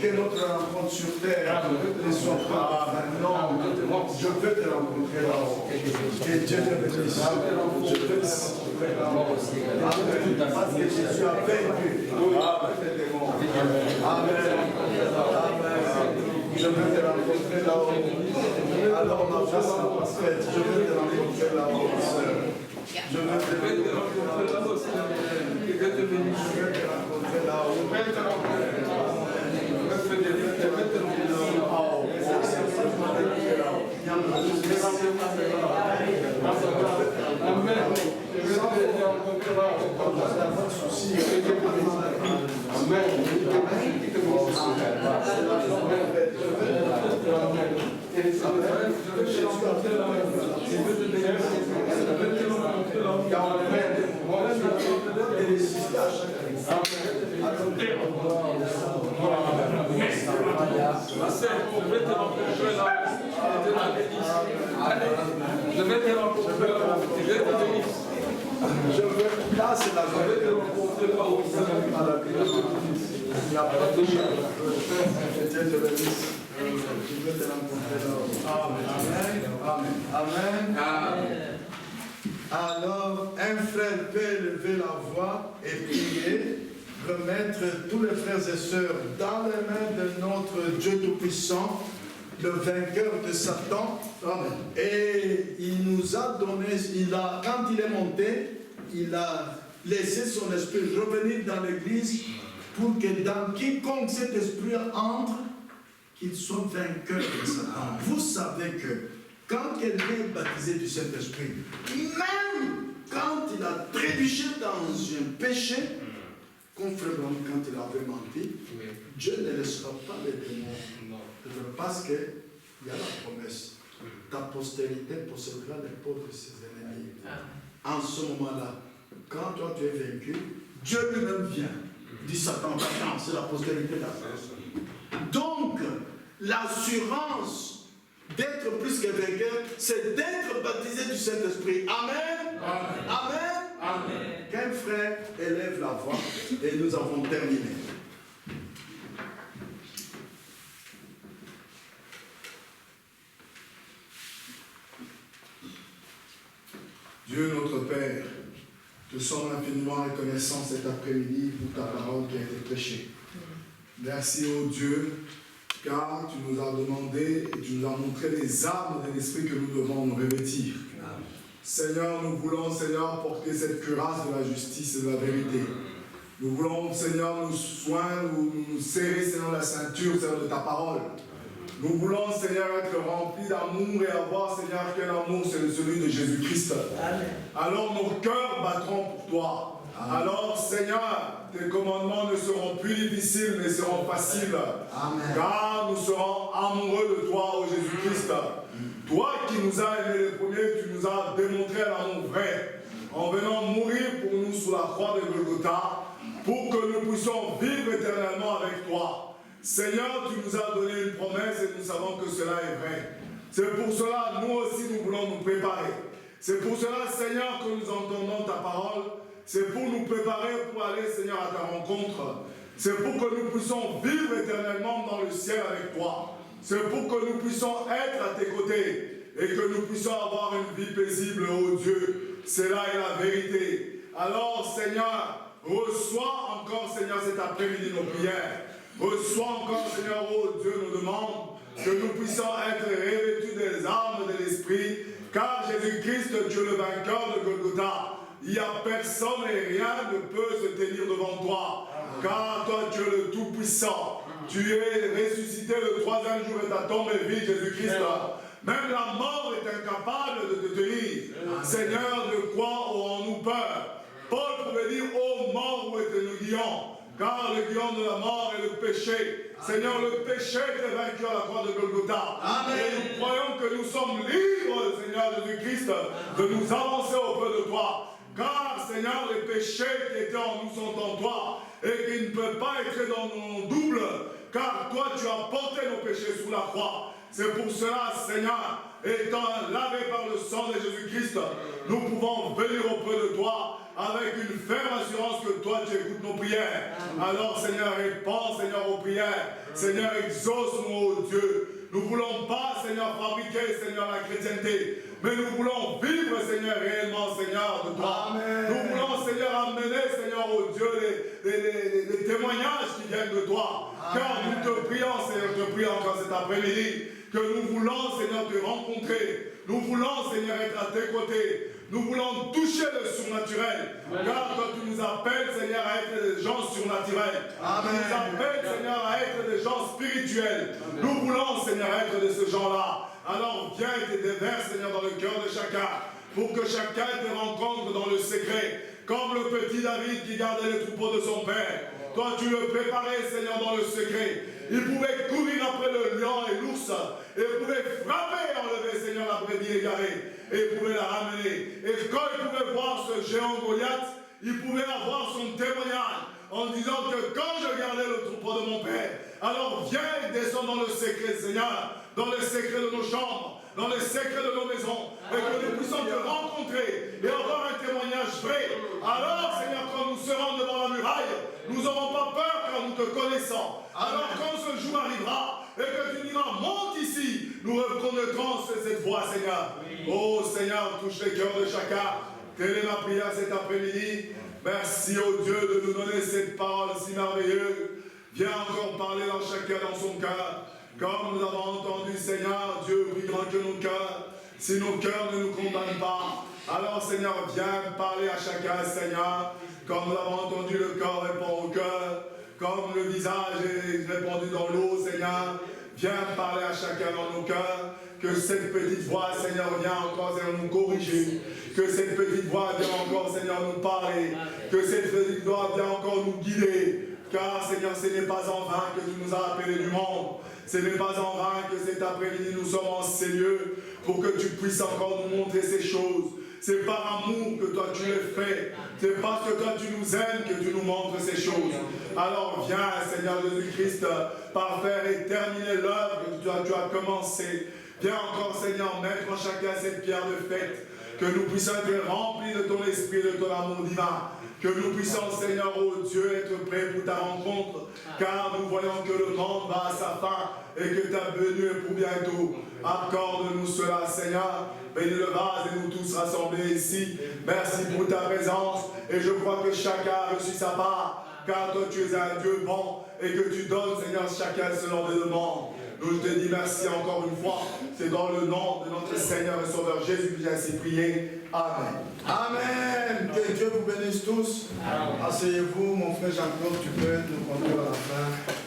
Que notre rencontre sur terre ne soit pas non, je veux te rencontrer là-haut. Que Dieu te bénisse. Je veux te rencontrer là-haut. Parce que Jésus a vaincu. Amen. Je veux te rencontrer là-haut. Alors ma face n'a pas faite. Je veux te rencontrer là-haut, ma soeur. Je veux te rencontrer là-haut, Seigneur. Je veux te rencontrer là-haut. Là, c'est la il n'y a pas de chien. Dieu te bénisse. Je veux te rencontrer là. Amen. Amen. Alors, un frère peut lever la voix et prier, remettre tous les frères et sœurs dans les mains de notre Dieu Tout-Puissant, le vainqueur de Satan. Amen. Et il nous a donné, quand il est monté, il a laissé son esprit revenir dans l'église pour que dans quiconque cet esprit entre, qu'il soit vainqueur de Satan. Vous savez que quand quelqu'un est baptisé du Saint-Esprit, même quand il a trébuché dans un péché, comme Frère Branham, quand il avait menti, Dieu ne laissera pas les démons. Parce qu'il y a la promesse. Ta postérité possédera les pauvres de ses ennemis. En ce moment-là, quand toi tu es vaincu, Dieu lui-même vient. Dit Satan, attends, c'est la postérité d'Abraham. Donc, l'assurance d'être plus que vainqueur, c'est d'être baptisé du Saint-Esprit. Amen. Amen. Amen. Qu'un frère élève la voix et nous avons terminé. Dieu notre Père, te sommes infiniment reconnaissants cet après-midi pour ta parole qui a été prêchée. Merci ô Dieu, car tu nous as demandé et tu nous as montré les armes de l'esprit que nous devons nous revêtir. Seigneur, nous voulons, Seigneur, porter cette cuirasse de la justice et de la vérité. Nous voulons, Seigneur, nous serrer, Seigneur, la ceinture, Seigneur, de ta parole. Nous voulons, Seigneur, être remplis d'amour et avoir, Seigneur, quel amour, c'est celui de Jésus-Christ. Alors nos cœurs battront pour toi. Amen. Alors, Seigneur, tes commandements ne seront plus difficiles, mais seront faciles. Amen. Car nous serons amoureux de toi, ô Jésus-Christ. Toi qui nous as aimés les premiers, tu nous as démontré l'amour vrai, en venant mourir pour nous sous la croix de Golgotha, pour que nous puissions vivre éternellement avec toi. Seigneur, tu nous as donné une promesse et nous savons que cela est vrai. C'est pour cela, nous aussi, nous voulons nous préparer. C'est pour cela, Seigneur, que nous entendons ta parole. C'est pour nous préparer pour aller, Seigneur, à ta rencontre. C'est pour que nous puissions vivre éternellement dans le ciel avec toi. C'est pour que nous puissions être à tes côtés et que nous puissions avoir une vie paisible, ô Dieu. C'est là est la vérité. Alors, Seigneur, reçois encore, Seigneur, cet après-midi nos prières. Reçois encore, Seigneur, ô Dieu, nos demandes, que nous puissions être revêtus des armes de l'Esprit, car Jésus-Christ, Dieu le vainqueur de Golgotha, il n'y a personne et rien ne peut se tenir devant toi, car toi, tu es le Tout-Puissant. Tu es ressuscité le troisième jour et ta tombe est vide, Jésus-Christ. Même la mort est incapable de te tenir. Seigneur, de quoi aurons-nous peur? Paul pouvait dire, ô mort, où est-ce que nous guillons? Car le guillon de la mort est le péché. Seigneur, le péché est vaincu à la croix de Golgotha. Amen. Et nous croyons que nous sommes libres, Seigneur Jésus-Christ, de nous avancer auprès de toi. Car, Seigneur, les péchés qui étaient en nous sont en toi et qui ne peuvent pas être dans nos doubles. Car toi, tu as porté nos péchés sous la croix. C'est pour cela, Seigneur, étant lavés par le sang de Jésus-Christ, nous pouvons venir auprès de toi avec une ferme assurance que toi tu écoutes nos prières. Alors Seigneur, réponds Seigneur aux prières. Seigneur, exauce-nous, ô Dieu. Nous ne voulons pas, Seigneur, fabriquer, Seigneur, la chrétienté, mais nous voulons vivre, Seigneur, réellement, Seigneur, de toi. Amen. Nous voulons, Seigneur, amener, Seigneur, ô Dieu, les témoignages qui viennent de toi. Amen. Car nous te prions, Seigneur, te prions encore cet après-midi, que nous voulons, Seigneur, te rencontrer. Nous voulons, Seigneur, être à tes côtés. Nous voulons toucher le surnaturel. Amen. Car toi, tu nous appelles, Seigneur, à être des gens surnaturels. Amen. Tu nous appelles, Seigneur, à être des gens spirituels. Amen. Nous voulons, Seigneur, être de ce genre-là. Alors viens et te déverse, Seigneur, dans le cœur de chacun, pour que chacun te rencontre dans le secret. Comme le petit David qui gardait les troupeaux de son père. Toi, tu le préparais, Seigneur, dans le secret. Il pouvait courir après le lion et l'ours. Et il pouvait frapper et enlever, Seigneur, la brebis égarée. Et il pouvait la ramener. Et quand il pouvait voir ce géant Goliath, il pouvait avoir son témoignage en disant que quand je gardais le troupeau de mon père, alors viens et descends dans le secret, Seigneur, dans le secret de nos chambres, dans le secret de nos maisons, et que nous puissions te rencontrer et avoir un témoignage vrai. Alors, Seigneur, quand nous serons devant la muraille, nous n'aurons pas peur car nous te connaissons. Alors, quand ce jour arrivera et que tu diras, monte ici, nous reconnaîtrons cette voix, Seigneur. Oh, Seigneur, touche les cœurs de chacun. Telle est ma prière cet après-midi. Merci, oh Dieu, de nous donner cette parole si merveilleuse. Viens encore parler dans chacun dans son cœur. Comme nous avons entendu, Seigneur, Dieu plus grand que nos cœurs. Si nos cœurs ne nous condamnent pas, alors, Seigneur, viens parler à chacun, Seigneur. Comme nous avons entendu, le corps répond au cœur. Comme le visage est répandu dans l'eau, Seigneur. Viens parler à chacun dans nos cœurs. Que cette petite voix, Seigneur, vienne encore, Seigneur, nous corriger. Que cette petite voix vienne encore, Seigneur, nous parler. Que cette petite voix vienne encore nous guider. Car, Seigneur, ce n'est pas en vain que tu nous as appelés du monde. Ce n'est pas en vain que cet après-midi nous sommes en ces lieux pour que tu puisses encore nous montrer ces choses. C'est par amour que toi tu les fais. C'est parce que toi tu nous aimes que tu nous montres ces choses. Alors viens, Seigneur Jésus-Christ, par faire et terminer l'œuvre que tu as commencé. Viens encore, Seigneur, mettre en chacun cette pierre de fête. Que nous puissions être remplis de ton esprit, de ton amour divin. Que nous puissions, Seigneur, oh Dieu, être prêts pour ta rencontre. Car nous voyons que le monde va à sa fin et que ta venue est pour bientôt. Accorde-nous cela, Seigneur. Bénis le vase et nous tous rassemblés ici. Merci pour ta présence. Et je crois que chacun a reçu sa part. Car toi, tu es un Dieu bon et que tu donnes, Seigneur, chacun selon des demandes. Nous, je te dis merci encore une fois. C'est dans le nom de notre Seigneur et Sauveur Jésus que j'ai ainsi prié. Amen. Amen. Que Dieu vous bénisse tous. Asseyez-vous, mon frère Jean-Claude, tu peux nous conduire à la fin.